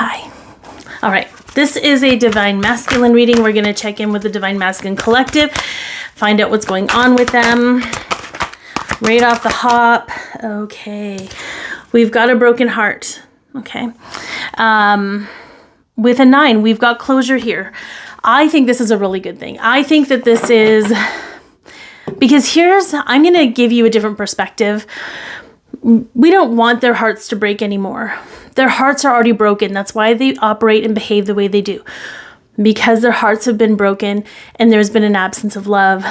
Hi. All right. This is a Divine Masculine reading. We're going to check in with the Divine Masculine Collective, find out what's going on with them. Right off the hop. Okay. We've got a broken heart. Okay. With a 9, we've got closure here. I think this is a really good thing. I think that this is, because I'm going to give you a different perspective. We don't want their hearts to break anymore. Their hearts are already broken. That's why they operate and behave the way they do. Because their hearts have been broken and there's been an absence of love.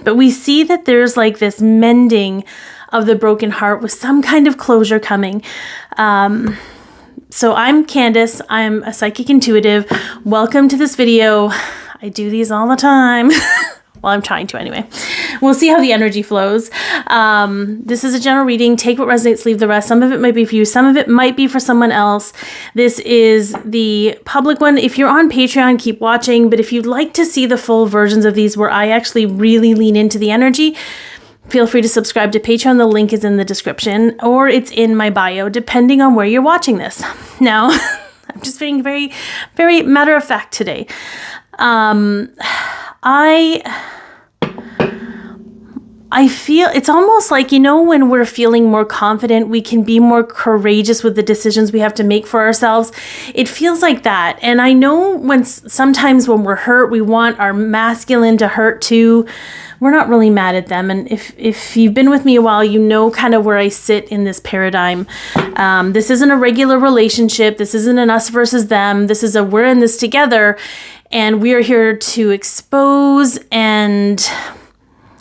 But we see that there's like this mending of the broken heart with some kind of closure coming. So I'm Candice. I'm a psychic intuitive. Welcome to this video. I do these all the time. Well, I'm trying to anyway. We'll see how the energy flows. This is a general reading. Take what resonates, leave the rest. Some of it might be for you. Some of it might be for someone else. This is the public one. If you're on Patreon, keep watching. But if you'd like to see the full versions of these where I actually really lean into the energy, feel free to subscribe to Patreon. The link is in the description or it's in my bio, depending on where you're watching this. Now, I'm just being very, very matter of fact today. I feel it's almost like, when we're feeling more confident, we can be more courageous with the decisions we have to make for ourselves. It feels like that. And I know sometimes when we're hurt, we want our masculine to hurt too. We're not really mad at them. And if you've been with me a while, you know kind of where I sit in this paradigm. This isn't a regular relationship. This isn't an us versus them. This is a we're in this together. And we are here to expose and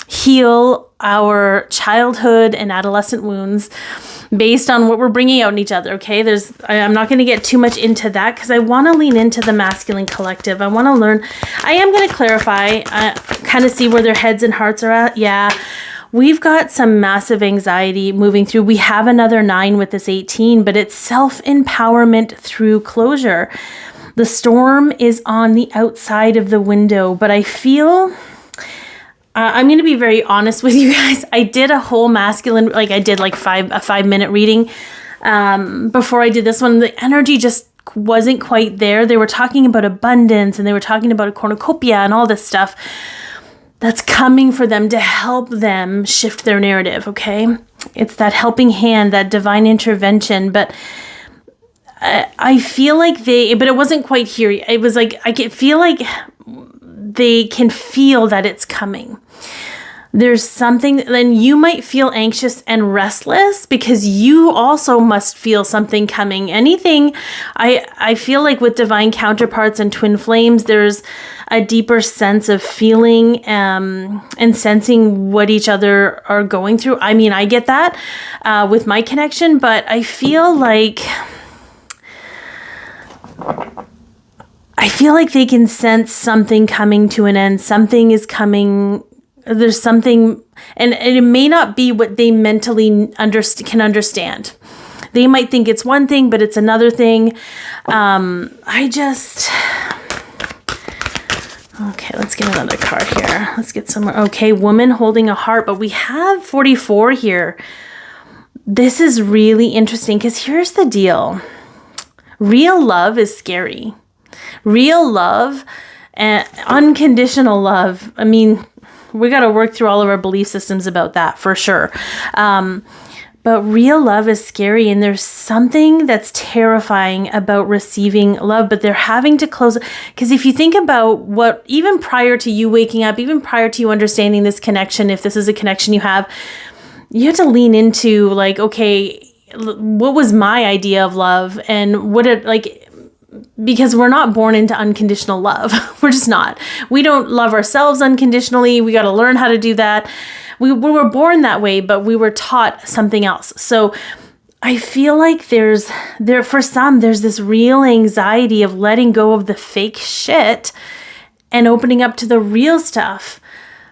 heal our childhood and adolescent wounds based on what we're bringing out in each other, okay? I'm not going to get too much into that because I want to lean into the masculine collective. I want to learn. I am going to clarify, kind of see where their heads and hearts are at. Yeah, we've got some massive anxiety moving through. We have another 9 with this 18, but it's self-empowerment through closure. The storm is on the outside of the window, but I feel... I'm going to be very honest with you guys. I did a whole masculine, I did a 5-minute reading before I did this one. The energy just wasn't quite there. They were talking about abundance and they were talking about a cornucopia and all this stuff that's coming for them to help them shift their narrative, okay? It's that helping hand, that divine intervention, but I feel like but it wasn't quite here. It was like, I can feel like they can feel that it's coming. There's something, then you might feel anxious and restless because you also must feel something coming. Anything, I feel like with divine counterparts and twin flames, there's a deeper sense of feeling and sensing what each other are going through. I mean, I get that with my connection, but I feel like they can sense something coming to an end. Something is coming. There's something, and it may not be what they mentally can understand. They might think it's one thing, but it's another thing. Okay, let's get another card here. Let's get somewhere. Okay, woman holding a heart, but we have 44 here. This is really interesting because here's the deal. Real love is scary. Real love and unconditional love. I mean, we got to work through all of our belief systems about that for sure. But real love is scary. And there's something that's terrifying about receiving love, but they're having to close. Because if you think about what, even prior to you waking up, even prior to you understanding this connection, if this is a connection you have to lean into okay, what was my idea of love and because we're not born into unconditional love. We're just not. We don't love ourselves unconditionally. We got to learn how to do that. We were born that way, but we were taught something else. So I feel like for some, there's this real anxiety of letting go of the fake shit and opening up to the real stuff.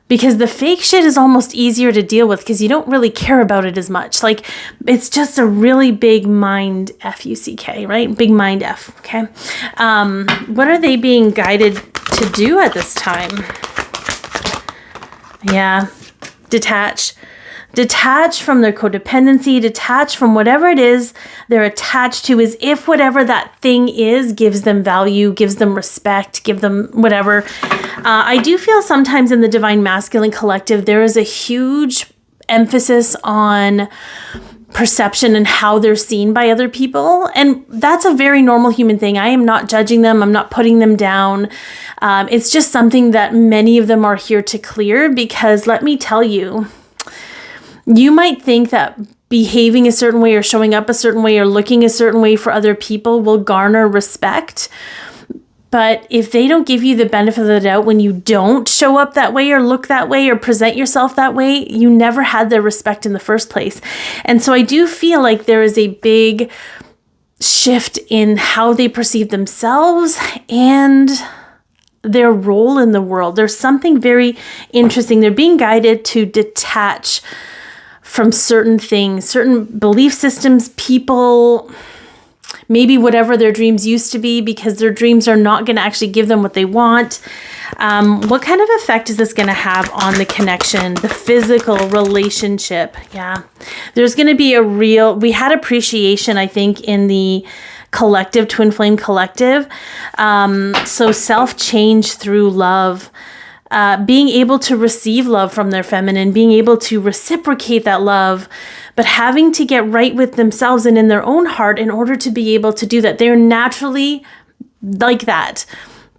Because the fake shit is almost easier to deal with because you don't really care about it as much. It's just a really big mind F-U-C-K, right? Big mind F, okay? What are they being guided to do at this time? Yeah, detach. detach from their codependency, detach from whatever it is they're attached to, as if whatever that thing is gives them value, gives them respect, give them whatever. I do feel sometimes in the Divine Masculine Collective, there is a huge emphasis on perception and how they're seen by other people. And that's a very normal human thing. I am not judging them. I'm not putting them down. It's just something that many of them are here to clear, because let me tell you, you might think that behaving a certain way or showing up a certain way or looking a certain way for other people will garner respect. But if they don't give you the benefit of the doubt when you don't show up that way or look that way or present yourself that way, you never had their respect in the first place. And so I do feel like there is a big shift in how they perceive themselves and their role in the world. There's something very interesting. They're being guided to detach from certain things, certain belief systems, people, maybe whatever their dreams used to be, because their dreams are not going to actually give them what they want. What kind of effect is this going to have on the connection, the physical relationship? Yeah, there's going to be we had appreciation, I think, in the collective, Twin Flame Collective. So self-change through love. Being able to receive love from their feminine, being able to reciprocate that love, but having to get right with themselves and in their own heart in order to be able to do that. They're naturally like that,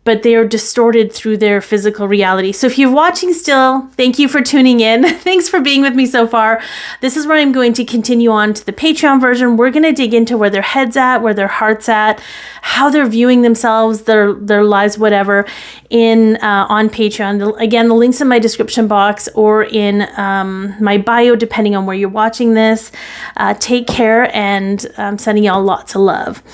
but they are distorted through their physical reality. So if you're watching still, thank you for tuning in. Thanks for being with me so far. This is where I'm going to continue on to the Patreon version. We're going to dig into where their head's at, where their heart's at, how they're viewing themselves, their lives, whatever, on Patreon. Again, the link's in my description box or in my bio, depending on where you're watching this. Take care, and I'm sending y'all lots of love.